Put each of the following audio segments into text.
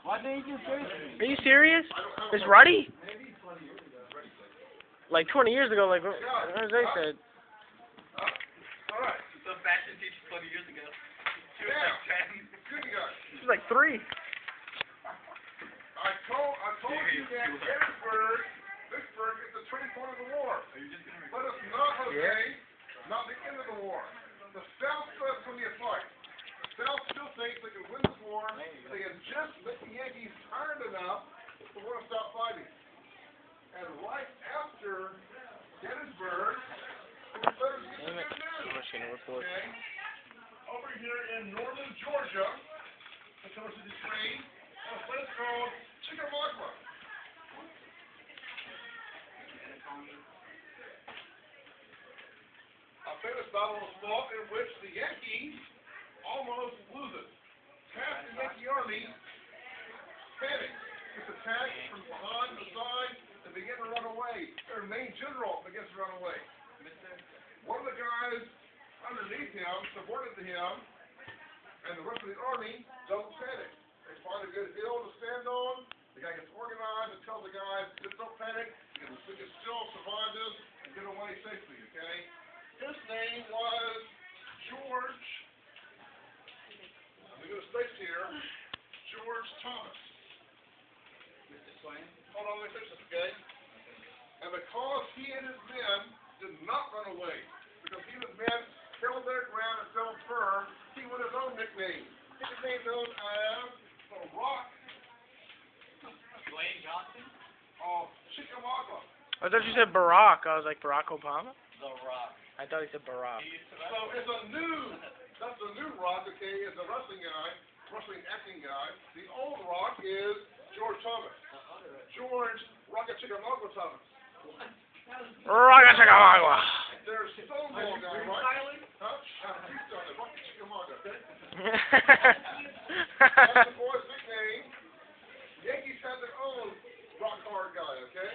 Why didn't you chase me? Are you serious? It's Ruddy? Like 20 years ago, like Jose said. Alright. The fashion teacher 20 years ago. She was like 10. Good guy. She's like 3. I told you that Vicksburg is the turning point of the war. But it's not, Jose. Not the end of the war. The South still has plenty of fight. The South still thinks they can win this war. They can just make the Yankees tired enough to want to stop fighting. And right after Gettysburg, the Confederates get the good news. Okay? Over here in northern Georgia, the comes to the train, and a place called Chickamauga. A famous battle was fought in which the Yankees almost lose it. Half the Yankee army panics. Gets attacked from behind the side and begin to run away. Their main general begins to run away. One of the guys underneath him, subordinate to him, and the rest of the army don't panic. They find a good hill to stand on. The guy gets organized and tells the guys, just don't panic. We can still survive this and get away safely, okay? His name was George, I'm going to space here, George Thomas. Mr. Swain? Hold on, let me finish this, okay? And because he and his men did not run away, because he and his men held their ground and fell firm, he won his own nickname. His nickname known as the Rock. Dwayne Johnson? Of Chickamauga. I thought you said Barack. I was like, Barack Obama? The Rock. I thought he said Barack. So it's a new, that's the new Rock, okay, is a wrestling guy, wrestling acting guy. The old Rock is George Thomas. George Rocket Chickamauga Thomas. Rocket Chickamauga. There's Stonewall guy, right? Huh? Freestyle, Rocket Chickamauga, okay? That's the boy's nickname. Yankees have their own rock hard guy, okay?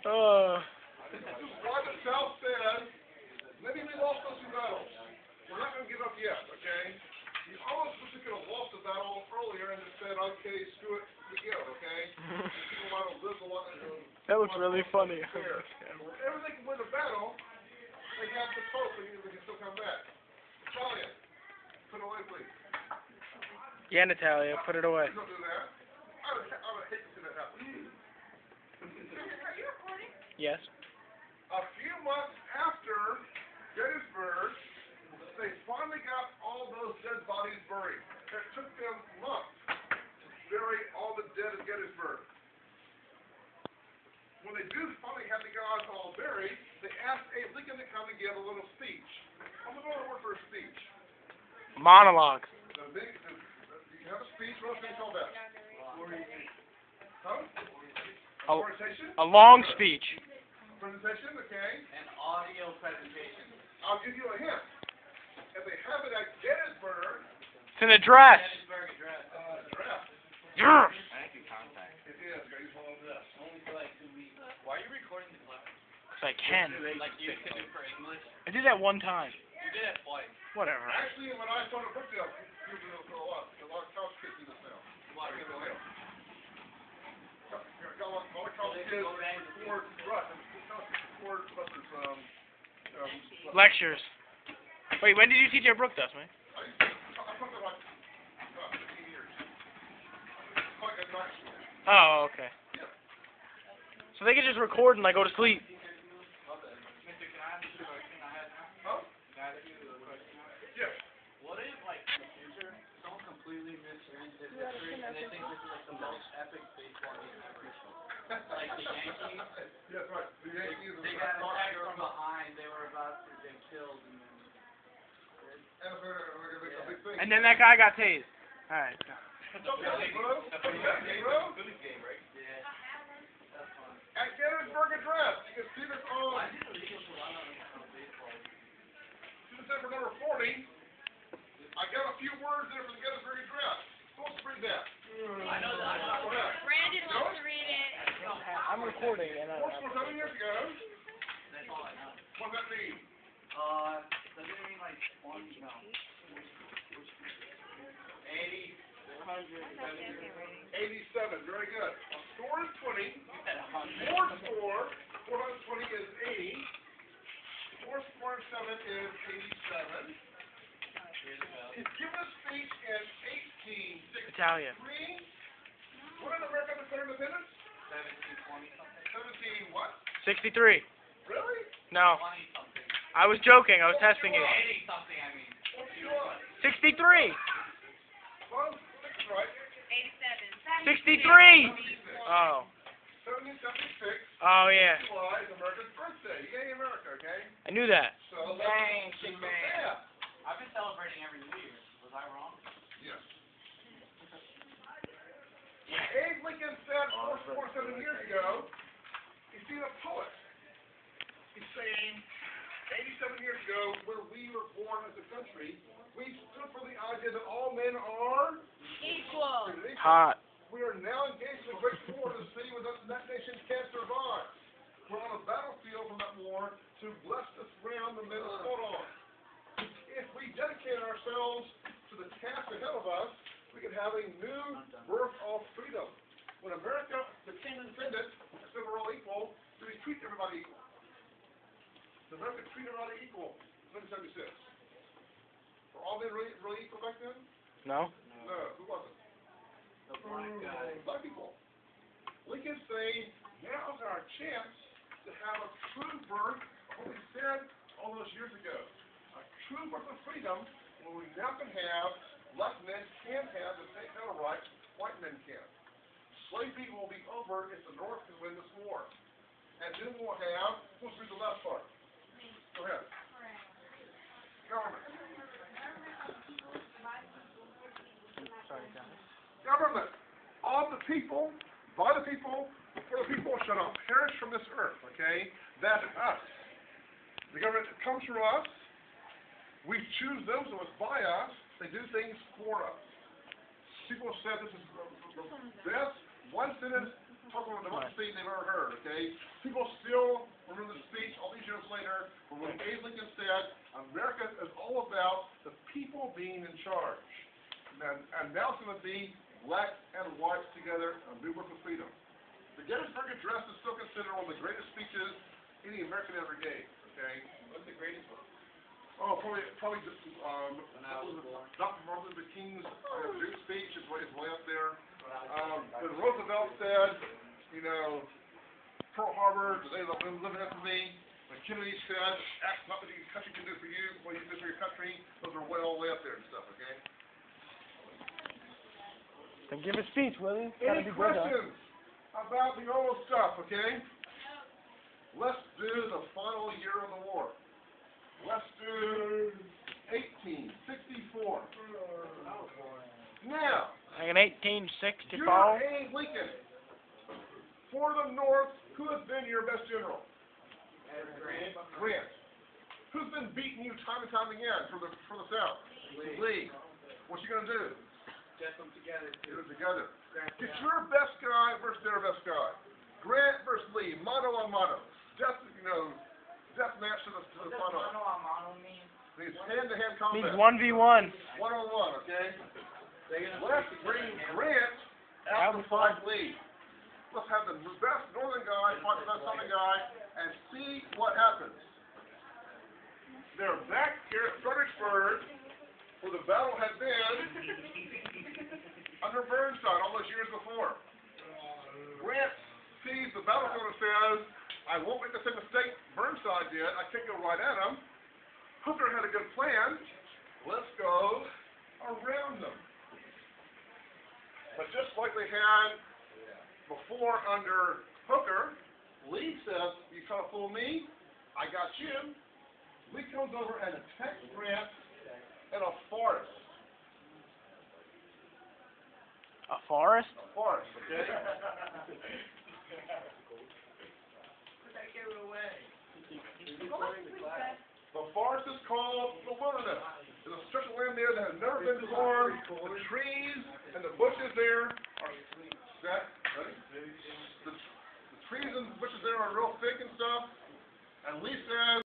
Oh. Why the South says, maybe we lost those 2 battles. We're not going to give up yet, okay? You almost wish you could have lost the battle earlier and just said, okay, screw it, we get it, okay? People might have lived a lot. That looks really funny. Whenever they can win a battle, they have this hope that they can still come back. Italian, put it away, please. Yeah, Natalia, put it away. Don't do that. I would hate to see that happen. Yes. A few months after Gettysburg, they finally got all those dead bodies buried. It took them months to bury all the dead at Gettysburg. When they do finally have the guys all buried, they asked Abe Lincoln to come and give a little speech. I'm going to word for a speech. Monologue. You have a speech, what else can you call that? Huh? A long speech. Presentation, okay. An audio presentation. I'll give you a hint. If they have it at Gettysburg, It's an address. Gettysburg Address. draft. Yes. I can contact. It is. Got to use one of this. Only for like 2 weeks. Why are you recording the class? Because I can. Like you could do for English? I did that one time. You did it twice. Whatever. Actually, when I started Brookdale, we were doing it for a lot. A lot of college kids do this now. What? Got a lot of college kids record buses, Lectures. Wait, when did you teach at Brookdale, man? I took it like 15 years. Like at night school. Oh, okay. Yeah. So they can just record and like go to sleep. Mister, can I ask you a question I had now? Huh? Can I ask you a question? Yes. What if, like, in the future, someone completely misreads this history and they think this is, like, the most epic baseball game ever? Like, the Yankees, Yes, right. The Yankees they got attacked from behind, they were about to get killed, and then... And then that guy got tased. Alright. It's okay, bro. It's okay, bro. Game, right? Yeah. That's fun. At Gettysburg Address, you can see this on. See this for number 40. I got a few words there for the Gettysburg Address. Who wants to read that? I know that. Go ahead. Brandon wants to read it. I'm recording and Forced for 7 years ago. That's all I know. What does that mean? Does it mean like 20? No. 80. 87, very good. A score is 20. You said 100. Four score, 420 is 80. 4 score 7 is 87. He's given a speech in 1863. Italian. When did America declare independence? 1720 something. 17 what? 63. Really? No. 20 something. I was joking. I was testing you. 80 something, I mean. What's he on? 63. Well, 6 right. 63. Oh. 1776. Oh, yeah. July is America's birthday. Yay, America, okay? I knew that. So Dang, let's big do man. that. I've been celebrating every New Year. Was I wrong? Yes. Abe Lincoln said 47 years ago, he's seen a poet. He's saying, 87 years ago, when we were born as a country, we stood for the idea that all men are Equal. Hot. We are now engaged in a great war to see whether that nation can survive. We're on a battlefield from that war to bless this ground the men have fought on. If we dedicate ourselves to the task ahead of us, we can have a new birth of freedom. When America became independent, and said we're all equal, did we treat everybody equal? Did America treat everybody equal in 1976? Were all men really equal back then? No? No. Who wasn't? The black guy. Black people. Lincoln saying, now's our chance to have a true birth of what we said all those years ago. A true birth of freedom where we now can have, black men can have the same kind of rights white men can. Slavery will be over if the North can win this war. And then we'll have, who's read the last part? Go ahead. Government. Government of the people, by the people, for the people shall not perish from this earth, okay? That's us. The government comes from us. We choose those who must by us. They do things for us. People have said this is the best one sentence talking about democracy they've ever heard, okay? People still remember the speech all these years later when Abe Lincoln said, America is all about the people being in charge. And now it's going to be black and white together, a new birth of freedom. The Gettysburg Address is still considered one of the greatest speeches any American ever gave, okay? What's the greatest one? Oh, probably just, When I was born. Dr. Martin Luther King's speech is way up there. When Roosevelt said, you know, Pearl Harbor, they live in infamy. When Kennedy said, ask not what your country can do for you, what you can do for your country, those are way all the way up there and stuff, okay? Then give a speech, will you? Any questions about the old stuff, okay? Let's do the final year of the war. Let's do 1864. Now, Like in 1864. you're Abe Lincoln. For the North, who has been your best general? Grant. Grant. Who's been beating you time and time again for the South? Lee. What's you gonna do? Get them together. Get them together. Grant. It's your best guy versus their best guy. Grant versus Lee. Mano a mano. Death match to the What does final. mano a mano mean? Means hand-to-hand combat. Means 1v1. One-on-one, okay? They're gonna Let's bring Grant out to fight Lee. Let's have the best northern guy fight the best southern guy and see what happens. They're back here at Fredericksburg, where the battle had been under Burnside all those years before. Grant sees the battlefield and says, I won't make the same mistake Burnside did. I can't go right at him. Hooker had a good plan. Let's go around them. But just like they had before under Hooker, Lee says, you try to fool me, I got you. Lee comes over and attacks Grant in a forest. A forest? A forest, okay? The forest is called the wilderness. There's a stretch of land there that has never been farmed. The trees and the bushes there are the trees and bushes there are real thick and stuff. And Lee says,